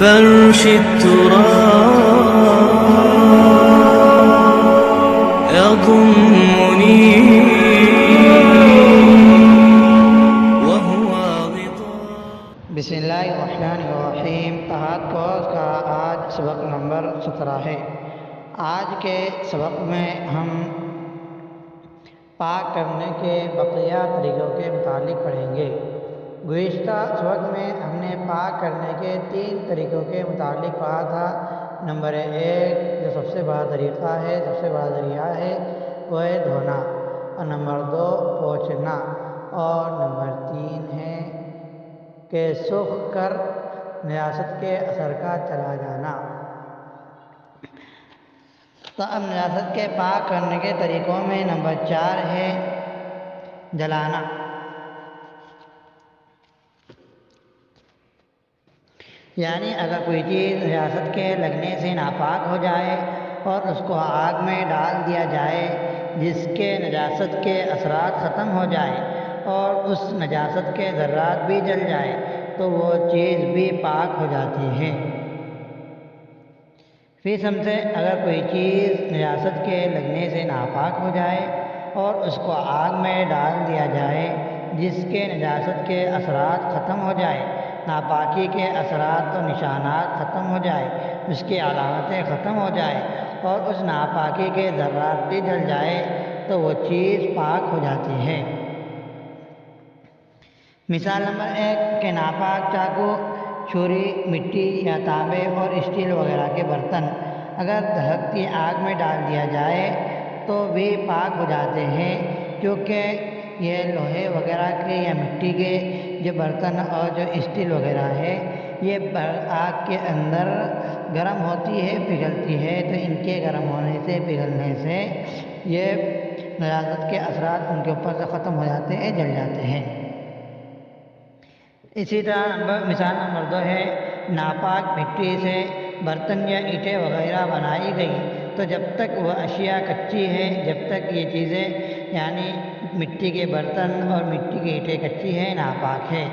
فرش التراب يضمني وهو غطاء. بسم اللہ الرحمن الرحیم. احد کورس کا آج سبق نمبر 17 ہے. آج کے سبق میں ہم پاک کرنے کے بقیہ طریقوں کے متعلق پڑھیں گے. گزشتہ سبق میں ہم نے پاک کرنے کے 3 طریقوں کے متعلق پڑھا تھا. نمبر 1 جو سب سے بڑا طریقہ ہے، سب سے بڑا ذریعہ ہے، وہ ہے دھونا، اور نمبر 2 پوچھنا، اور نمبر 3 ہے کہ سوکھ کر نجاست کے اثر کا چلا جانا. تو اب نجاست کے پاک کرنے کے طریقوں میں نمبر 4 ہے جلانا. یعنی اگر کوئی چیز نجاست کے لگنے سے ناپاک ہو جائے اور اس کو آگ میں ڈال دیا جائے جس کے نجاست کے اثرات ختم ہو جائے اور اس نجاست کے ذرات بھی جل جائے تو وہ چیز بھی پاک ہو جاتی ہے. فی سمثے اگر کوئی چیز نجاست کے لگنے سے ناپاک ہو جائے اور اس کو آگ میں ڈال دیا جائے جس کے نجاست کے اثرات ختم ہو جائے، ناپاکی کے اثرات و نشانات ختم ہو جائے، اس کی علامتیں ختم ہو جائے اور اس ناپاکی کے ذرات بھی جل جائے تو وہ چیز پاک ہو جاتی ہے. مثال نمبر 1 کہ ناپاک چاقو، چھری، مٹی یا تانبے اور اسٹیل وغیرہ کے برتن اگر دھڑکتی آگ میں ڈال دیا جائے تو بھی پاک ہو جاتے ہیں، کیونکہ یہ لوہے وغیرہ کے یا مٹی کے جو برتن اور جو اسٹیل وغیرہ ہے یہ آگ کے اندر گرم ہوتی ہے، پگھلتی ہے، تو ان کے گرم ہونے سے، پگھلنے سے یہ نجاست کے اثرات ان کے اوپر سے ختم ہو جاتے ہیں، جل جاتے ہیں. اسی طرح مثال نمبر 2 ہے ناپاک مٹی سے برتن یا اینٹیں وغیرہ بنائی گئی تو جب تک وہ اشیاء کچی ہے، جب تک یہ چیزیں یعنی مٹی کے برتن اور مٹی کی اینٹیں کچی ہیں، ناپاک ہے.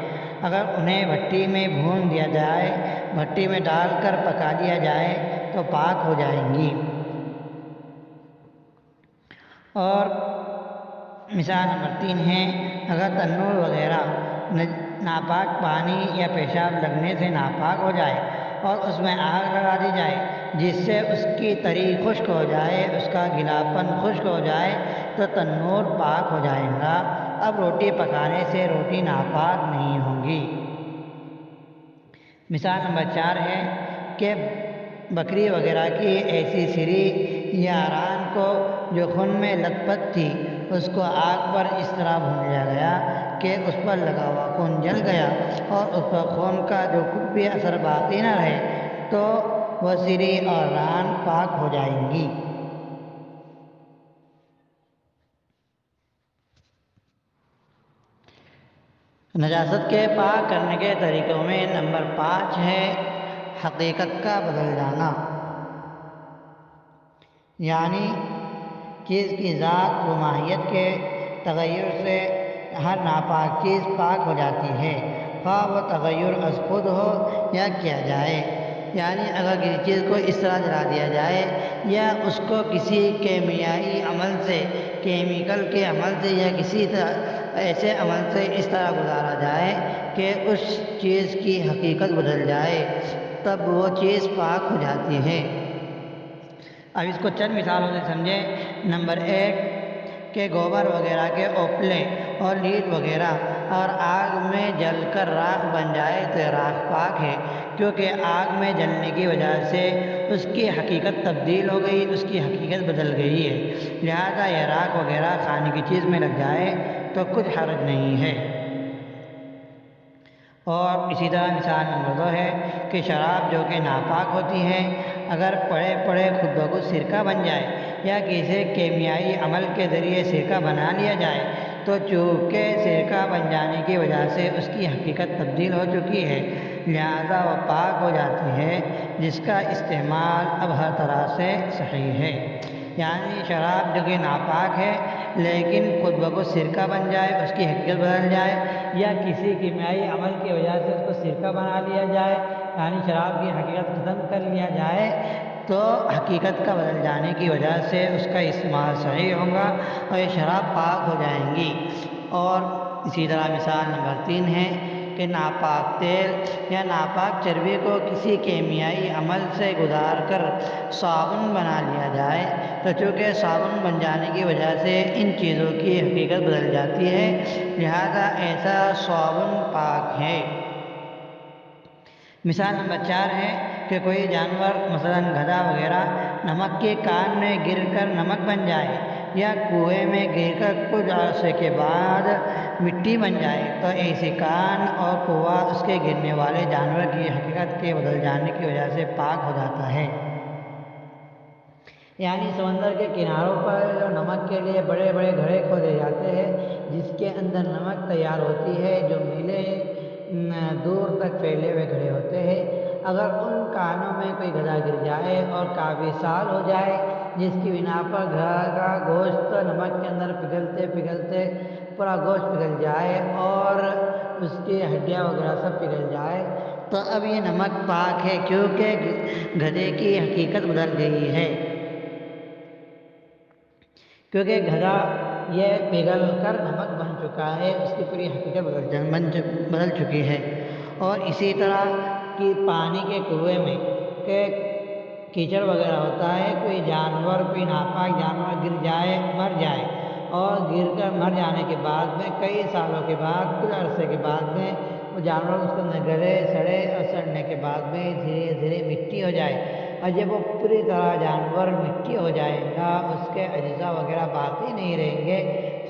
اگر انہیں بھٹی میں بھون دیا جائے، بھٹی میں ڈال کر پکا دیا جائے تو پاک ہو جائیں گی. اور مثال نمبر 3 ہے اگر تنور وغیرہ ناپاک پانی یا پیشاب لگنے سے ناپاک ہو جائے اور اس میں آگ لگا دی جائے جس سے اس کی تری خشک ہو جائے، اس کا گلاپن خشک ہو جائے تو تنور پاک ہو جائے گا. اب روٹی پکانے سے روٹی ناپاک نہیں ہوگی. مثال نمبر 4 ہے کہ بکری وغیرہ کی ایسی سری یا ران کو جو خون میں لت پت تھی اس کو آگ پر اس طرح بھون لیا گیا کہ اس پر لگا ہوا خون جل گیا اور اس پر خون کا جو کچھ بھی اثر باقی نہ رہے تو وہ سری اور ران پاک ہو جائیں گی. نجاست کے پاک کرنے کے طریقوں میں نمبر 5 ہے حقیقت کا بدل جانا. یعنی چیز کی ذات و ماہیت کے تغیر سے ہر ناپاک چیز پاک ہو جاتی ہے، خواہ وہ تغیر از خود ہو یا کیا جائے. یعنی اگر کسی چیز کو اس طرح جلا دیا جائے یا اس کو کسی کیمیائی عمل سے، کیمیکل کے عمل سے یا کسی ایسے عمل سے اس طرح گزارا جائے کہ اس چیز کی حقیقت بدل جائے تب وہ چیز پاک ہو جاتی ہے. اب اس کو چند مثالوں سے سمجھیں. نمبر 1 کہ گوبر وغیرہ کے اوپلے اور لیڈ وغیرہ اور آگ میں جل کر راکھ بن جائے تو راکھ پاک ہے، کیونکہ آگ میں جلنے کی وجہ سے اس کی حقیقت تبدیل ہو گئی، اس کی حقیقت بدل گئی ہے. لہذا یہ راکھ وغیرہ کھانے کی چیز میں لگ جائے تو کچھ حرج نہیں ہے. اور اسی طرح مثال نمبر 2 ہے کہ شراب جو کہ ناپاک ہوتی ہے اگر پڑے پڑے خود بخود سرکہ بن جائے یا کسی کیمیائی عمل کے ذریعے سرکہ بنا لیا جائے تو چونکہ سرکہ بن جانے کی وجہ سے اس کی حقیقت تبدیل ہو چکی ہے لہذا وہ پاک ہو جاتی ہے، جس کا استعمال اب ہر طرح سے صحیح ہے. یعنی شراب جو کہ ناپاک ہے لیکن خود بخود سرکہ بن جائے، اس کی حقیقت بدل جائے یا کسی کیمیائی عمل کی وجہ سے اس کو سرکہ بنا لیا جائے یعنی شراب کی حقیقت ختم کر لیا جائے تو حقیقت کا بدل جانے کی وجہ سے اس کا استعمال صحیح ہوگا اور یہ شراب پاک ہو جائیں گی۔ اور اسی طرح مثال نمبر 3 ہے کہ ناپاک تیل یا ناپاک چربی کو کسی کیمیائی عمل سے گزار کر صابن بنا لیا جائے تو چونکہ صابن بن جانے کی وجہ سے ان چیزوں کی حقیقت بدل جاتی ہے، لہذا ایسا صابن پاک ہے۔ مثال نمبر 4 ہے کہ کوئی جانور مثلا گدھا وغیرہ نمک کے کان میں گر کر نمک بن جائے یا کنویں میں گر کر کچھ عرصے کے بعد مٹی بن جائے تو ایسے کان اور کنواں اس کے گرنے والے جانور کی حقیقت کے بدل جانے کی وجہ سے پاک ہو جاتا ہے۔ یعنی سمندر کے کناروں پر جو نمک کے لیے بڑے بڑے گھڑے کھودے جاتے ہیں جس کے اندر نمک تیار ہوتی ہے، جو میلیں دور تک پھیلے ہوئے گھڑے ہوتے ہیں، اگر ان کانوں میں کوئی گدھا گر جائے اور کافی سال ہو جائے جس کی بنا پر گدھا کا گوشت نمک کے اندر پگھلتے پگھلتے پورا گوشت پگھل جائے اور اس کی ہڈیاں وغیرہ سب پگھل جائے تو اب یہ نمک پاک ہے کیونکہ گدھے کی حقیقت بدل گئی ہے، کیونکہ گدھا یہ پگھل کر نمک بن چکا ہے، اس کی پوری حقیقت بدل چکی ہے۔ اور اسی طرح کہ پانی کے کنویں میں کہ کیچڑ وغیرہ ہوتا ہے، کوئی جانور کوئی ناپاک جانور گر جائے مر جائے اور گر کر مر جانے کے بعد میں کئی سالوں کے بعد کچھ عرصے کے بعد میں وہ جانور اس کے اندر گلے سڑے اور سڑنے کے بعد میں دھیرے دھیرے مٹی ہو جائے اور جب وہ پوری طرح جانور مٹی ہو جائے گا، اس کے اجزاء وغیرہ باقی نہیں رہیں گے،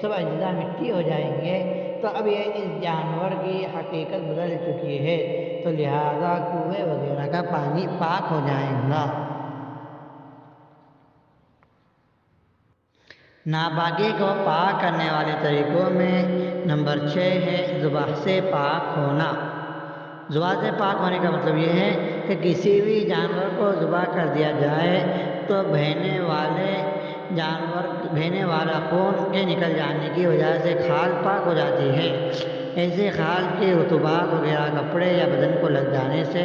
سب اجزاء مٹی ہو جائیں گے تو اب یہ اس جانور کی حقیقت بدل چکی ہے تو لہذا کنویں وغیرہ کا پانی پاک ہو جائے گا۔ ناپاکی کو پاک کرنے والے طریقوں میں نمبر 6 ہے ذبح سے پاک ہونا۔ ذبح سے پاک ہونے کا مطلب یہ ہے کہ کسی بھی جانور کو ذبح کر دیا جائے تو بہنے والا خون کے نکل جانے کی وجہ سے کھال پاک ہو جاتی ہے۔ ایسے کھال کی رطوبات وغیرہ کپڑے یا بدن کو لگ جانے سے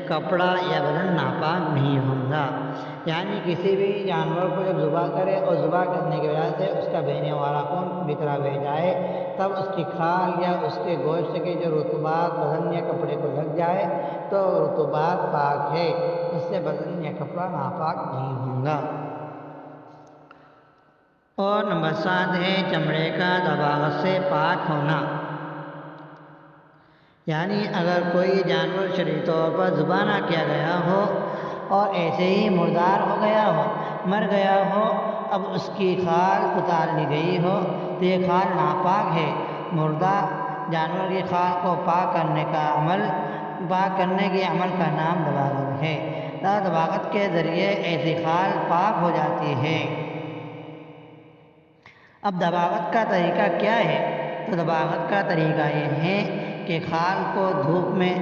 کپڑا یا بدن ناپاک نہیں ہوگا۔ یعنی کسی بھی جانور کو جب ذبح کرے اور ذبح کرنے کی وجہ سے اس کا بہنے والا خون پوری طرح بہہ جائے تب اس کی کھال یا اس کے گوشت کی جو رطوبات بدن یا کپڑے کو لگ جائے تو رطوبات پاک ہے، اس سے بدن یا کپڑا ناپاک نہیں ہوگا۔ اور نمبر 7 ہے چمڑے کا دباغت سے پاک ہونا۔ یعنی اگر کوئی جانور شرعی طور پر ذبح نہ کیا گیا ہو اور ایسے ہی مردار ہو گیا ہو، مر گیا ہو، اب اس کی کھال اتار لی گئی ہو تو یہ کھال ناپاک ہے۔ مردہ جانور کی کھال کو پاک کرنے کے عمل کا نام دباغت ہے۔ دباغت کے ذریعے ایسی کھال پاک ہو جاتی ہے۔ اب دباغت کا طریقہ کیا ہے؟ تو دباغت کا طریقہ یہ ہے کہ کھال کو دھوپ میں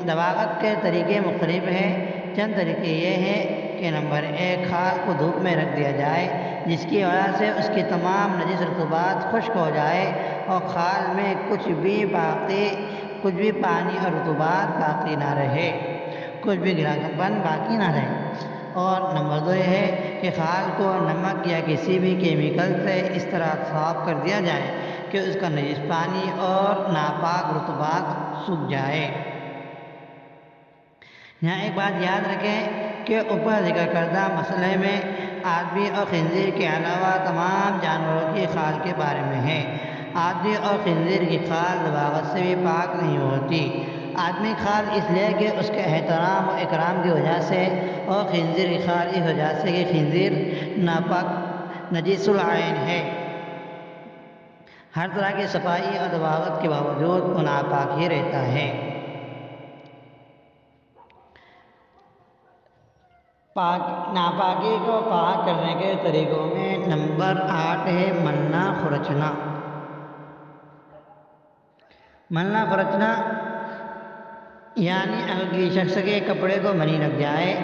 دباغت کے طریقے مختلف ہیں۔ چند طریقے یہ ہیں کہ نمبر 1 کھال کو دھوپ میں رکھ دیا جائے جس کی وجہ سے اس کی تمام نجس رطوبات خشک ہو جائے اور کھال میں کچھ بھی پانی اور رطوبات باقی نہ رہے، کچھ بھی گراگن پن باقی نہ رہے۔ اور نمبر 2 یہ ہے کہ کھال کو نمک یا کسی بھی کیمیکل سے اس طرح صاف کر دیا جائے کہ اس کا نجس پانی اور ناپاک رطوبات سوکھ جائے۔ یہاں ایک بات یاد رکھیں کہ اوپر ذکر کردہ مسئلے میں آدمی اور خنزیر کے علاوہ تمام جانوروں کی کھال کے بارے میں ہے۔ آدمی اور خنزیر کی کھال دباغت سے بھی پاک نہیں ہوتی۔ آدمی کھال اس لیے کہ اس کے احترام و اکرام کی وجہ سے اور خنزیر کی کھال اس وجہ سے کہ خنزیر ناپاک نجس العین ہے، ہر طرح کی صفائی اور دباغت کے باوجود وہ ناپاک ہی رہتا ہے۔ ناپاکی کو پاک کرنے کے طریقوں میں نمبر 8 ہے ملنا کھرچنا۔ ملنا کھرچنا یعنی اگر کسی شخص کے کپڑے کو منی لگ جائے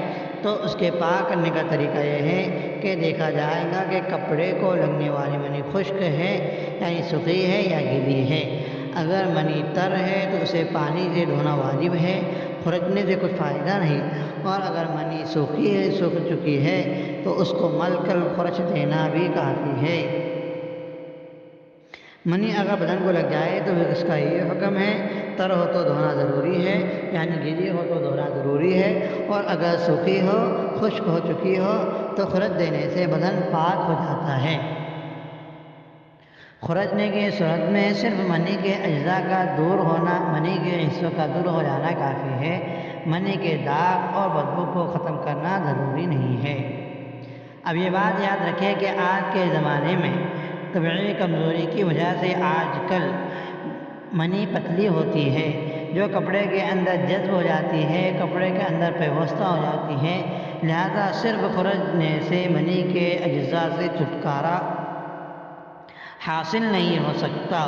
تو اس کے پاک کرنے کا طریقہ یہ ہے کہ دیکھا جائے گا کہ کپڑے کو لگنے والی منی خشک ہے یعنی سوکھی ہے یا گیلی ہے۔ اگر منی تر ہے تو اسے پانی سے دھونا واجب ہے، خرچنے سے کچھ فائدہ نہیں، اور اگر منی سوکھی ہے، سوکھ چکی ہے تو اس کو مل کر خرچ دینا بھی کافی ہے۔ منی اگر بدن کو لگ جائے تو اس کا یہ حکم ہے، تر ہو تو دھونا ضروری ہے، یعنی گیلی ہو تو دھونا ضروری ہے، اور اگر سوکھی ہو، خشک ہو چکی ہو تو خرچ دینے سے بدن پاک ہو جاتا ہے۔ خرچنے کی صورت میں صرف منی کے اجزاء کا دور ہونا، منی کے حصوں کا دور ہو جانا کافی ہے، منی کے داغ اور بدبو کو ختم کرنا ضروری نہیں ہے۔ اب یہ بات یاد رکھیں کہ آج کے زمانے میں طبعی کمزوری کی وجہ سے آج کل منی پتلی ہوتی ہے، جو کپڑے کے اندر جذب ہو جاتی ہے، کپڑے کے اندر پیوستہ ہو جاتی ہے، لہذا صرف خرچنے سے منی کے اجزاء سے چھٹکارا حاصل نہیں ہو سکتا،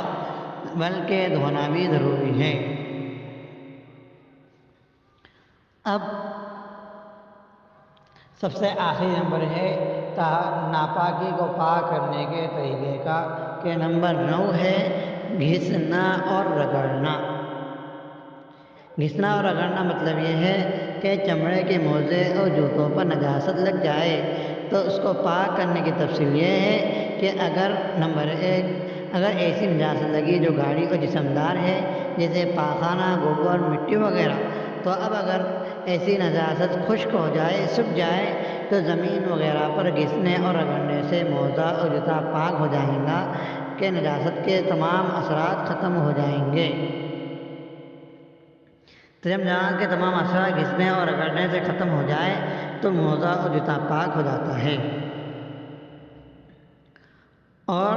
بلکہ دھونا بھی ضروری ہے۔ اب سب سے آخری نمبر ہے ناپاکی کو پاک کرنے کے طریقے کا، کہ نمبر 9 ہے گھسنا اور رگڑنا۔ گھسنا اور رگڑنا مطلب یہ ہے کہ چمڑے کے موزے اور جوتوں پر نجاست لگ جائے تو اس کو پاک کرنے کی تفصیل یہ ہے کہ اگر نمبر 1 اگر ایسی نجاست لگی جو گاڑی اور جسمدار ہے، جیسے پاخانہ، گوبر، مٹی وغیرہ، تو اب اگر ایسی نجاست خشک ہو جائے، سوکھ جائے تو زمین وغیرہ پر گھسنے اور رگڑنے سے موزہ اور جوتا پاک ہو جائیں گا، کہ نجاست کے تمام اثرات ختم ہو جائیں گے۔ تو جب نجاست کے تمام اثرات گھسنے اور رگڑنے سے ختم ہو جائے تو موزہ اور جوتا پاک ہو جاتا ہے۔ اور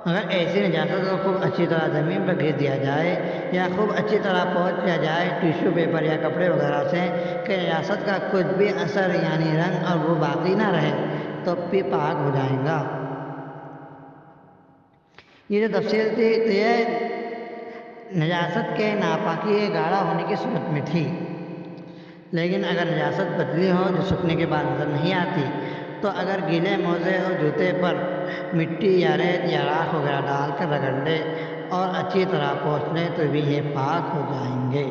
اگر ایسی نجاست کو خوب اچھی طرح زمین پر گھس دیا جائے یا خوب اچھی طرح پوچھ لیا جائے ٹیشو پیپر یا کپڑے وغیرہ سے، کہ نجاست کا کچھ بھی اثر یعنی رنگ اور بو باقی نہ رہے، تو بھی پاک ہو جائیں گا۔ یہ جو تفصیل تھی تو یہ نجاست کے ناپاکی گاڑھا ہونے کی صورت میں تھی، لیکن اگر نجاست پتلی ہو جو سوکھنے کے بعد نظر نہیں آتی، تو اگر گیلے موزے اور جوتے پر مٹی یا ریت یا راکھ وغیرہ ڈال کر رگڑ لے اور اچھی طرح پوچھ لیں تو بھی یہ پاک ہو جائیں گے۔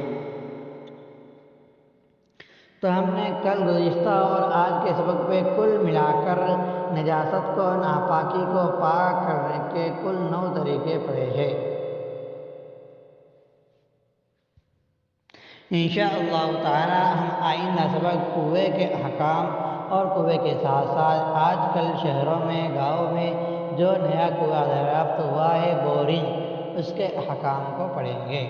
تو ہم نے کل گزشتہ اور آج کے سبق پہ کل ملا کر نجاست کو، ناپاکی کو پاک کرنے کے کل 9 طریقے پڑھے ہیں۔ انشاءاللہ تعالی ہم آئندہ سبق کنویں کے احکام اور کنویں کے ساتھ ساتھ آج کل شہروں میں، گاؤں میں جو نیا کنواں دریافت ہوا ہے، بورنگ، اس کے احکام کو پڑھیں گے۔